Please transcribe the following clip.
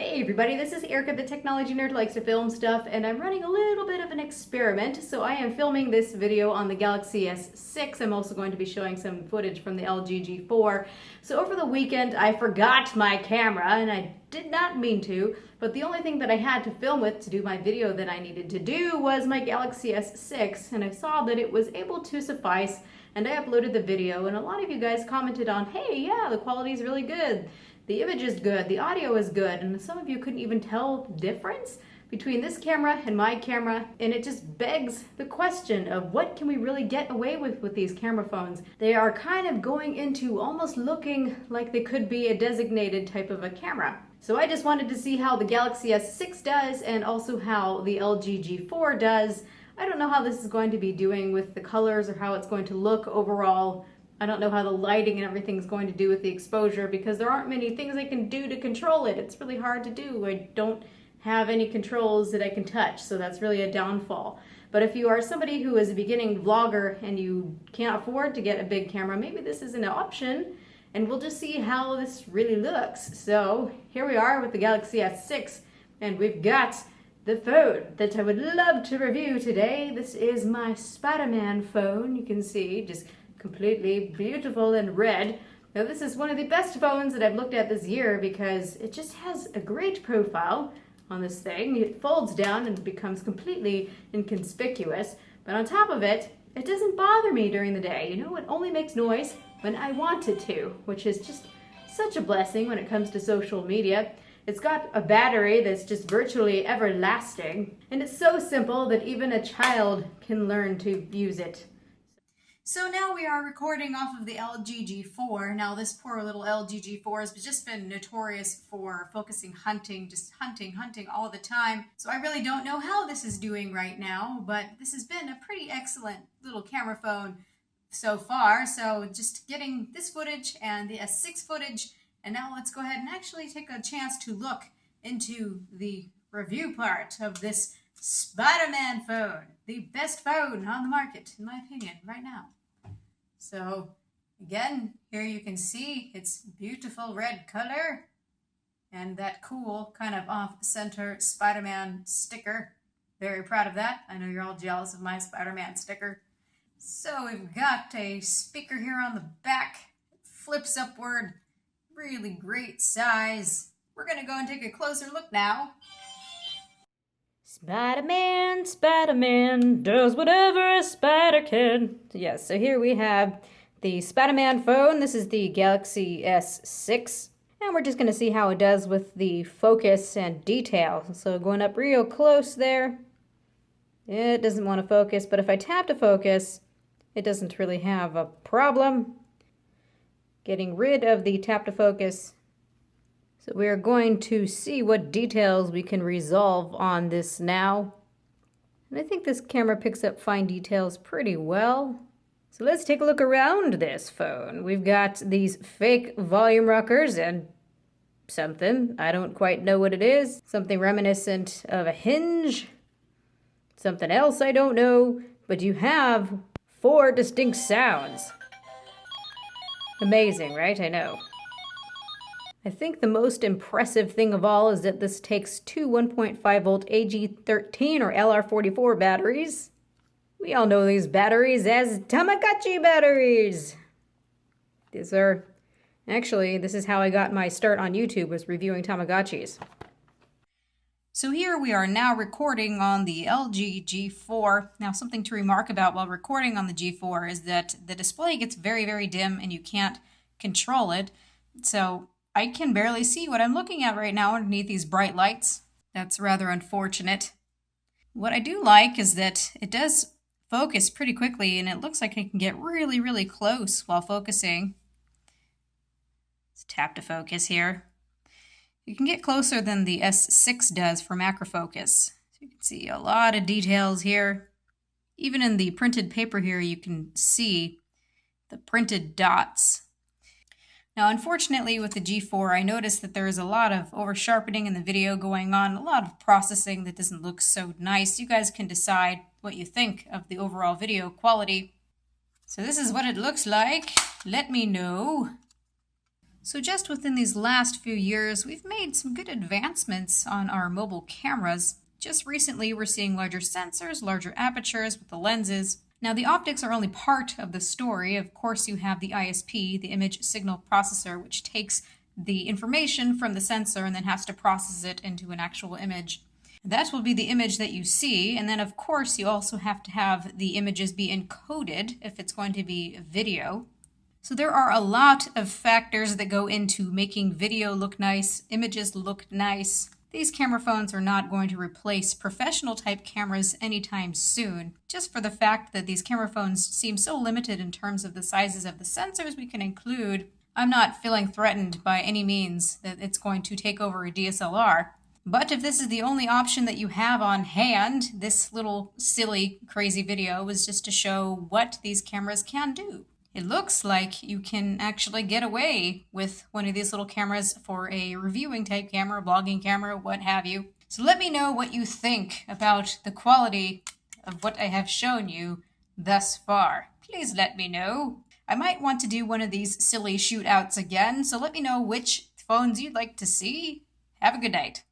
Hey everybody, this is Erica, the technology nerd who likes to film stuff, and I'm running a little bit of an experiment. So I am filming this video on the Galaxy S6. I'm also going to be showing some footage from the LG G4. So over the weekend, I forgot my camera, and I did not mean to, but the only thing that I had to film with to do my video that I needed to do was my Galaxy S6, and I saw that it was able to suffice, and I uploaded the video, and a lot of you guys commented on, hey, yeah, the quality is really good. The image is good, the audio is good, and some of you couldn't even tell the difference between this camera and my camera, and it just begs the question of what can we really get away with these camera phones. They are kind of going into almost looking like they could be a designated type of a camera. So I just wanted to see how the Galaxy S6 does and also how the LG G4 does. I don't know how this is going to be doing with the colors or how it's going to look overall. I don't know how the lighting and everything is going to do with the exposure because there aren't many things I can do to control it. It's really hard to do. I don't have any controls that I can touch, so that's really a downfall. But if you are somebody who is a beginning vlogger and you can't afford to get a big camera, maybe this is an option, and we'll just see how this really looks. So here we are with the Galaxy S6, and we've got the phone that I would love to review today. This is my Spider-Man phone. You can see just completely beautiful and red. Now this is one of the best phones that I've looked at this year because it just has a great profile on this thing. It folds down and becomes completely inconspicuous, but on top of it, it doesn't bother me during the day. You know, it only makes noise when I want it to, which is just such a blessing when it comes to social media. It's got a battery that's just virtually everlasting, and it's so simple that even a child can learn to use it. So now we are recording off of the LG G4. Now this poor little LG G4 has just been notorious for focusing hunting, just hunting all the time. So I really don't know how this is doing right now, but this has been a pretty excellent little camera phone so far. So just getting this footage and the S6 footage, and now let's go ahead and actually take a chance to look into the review part of this Spider-Man phone, the best phone on the market, in my opinion, right now. So, again, here you can see its beautiful red color and that cool kind of off-center Spider-Man sticker. Very proud of that. I know you're all jealous of my Spider-Man sticker. So we've got a speaker here on the back. It flips upward. Really great size. We're going to go and take a closer look now. Spider-Man, Spider-Man does whatever a spider can. Yes, so here we have the Spider-Man phone. This is the Galaxy S6. And we're just going to see how it does with the focus and detail. So going up real close there. It doesn't want to focus, but if I tap to focus, it doesn't really have a problem. Getting rid of the tap to focus. So we are going to see what details we can resolve on this now. And I think this camera picks up fine details pretty well. So let's take a look around this phone. We've got these fake volume rockers and something. I don't quite know what it is. Something reminiscent of a hinge. Something else I don't know. But you have 4 distinct sounds. Amazing, right? I know. I think the most impressive thing of all is that this takes 2 1.5 volt AG13 or LR44 batteries. We all know these batteries as Tamagotchi batteries. These are, actually, this is how I got my start on YouTube, was reviewing Tamagotchis. So here we are now recording on the LG G4. Now something to remark about while recording on the G4 is that the display gets very, very dim and you can't control it. So I can barely see what I'm looking at right now underneath these bright lights. That's rather unfortunate. What I do like is that it does focus pretty quickly, and it looks like I can get really, really close while focusing. Let's tap to focus here. You can get closer than the S6 does for macro focus. So you can see a lot of details here. Even in the printed paper here, you can see the printed dots. Now, unfortunately, with the G4, I noticed that there is a lot of over-sharpening in the video going on, a lot of processing that doesn't look so nice. You guys can decide what you think of the overall video quality. So this is what it looks like. Let me know. So just within these last few years, we've made some good advancements on our mobile cameras. Just recently, we're seeing larger sensors, larger apertures with the lenses. Now, the optics are only part of the story. Of course, you have the ISP, the image signal processor, which takes the information from the sensor and then has to process it into an actual image. That will be the image that you see, and then of course you also have to have the images be encoded if it's going to be video. So there are a lot of factors that go into making video look nice, images look nice. These camera phones are not going to replace professional type cameras anytime soon, just for the fact that these camera phones seem so limited in terms of the sizes of the sensors we can include. I'm not feeling threatened by any means that it's going to take over a DSLR. But if this is the only option that you have on hand, this little silly, crazy video was just to show what these cameras can do. It looks like you can actually get away with one of these little cameras for a reviewing type camera, blogging camera, what have you. So let me know what you think about the quality of what I have shown you thus far. Please let me know. I might want to do one of these silly shootouts again, so let me know which phones you'd like to see. Have a good night.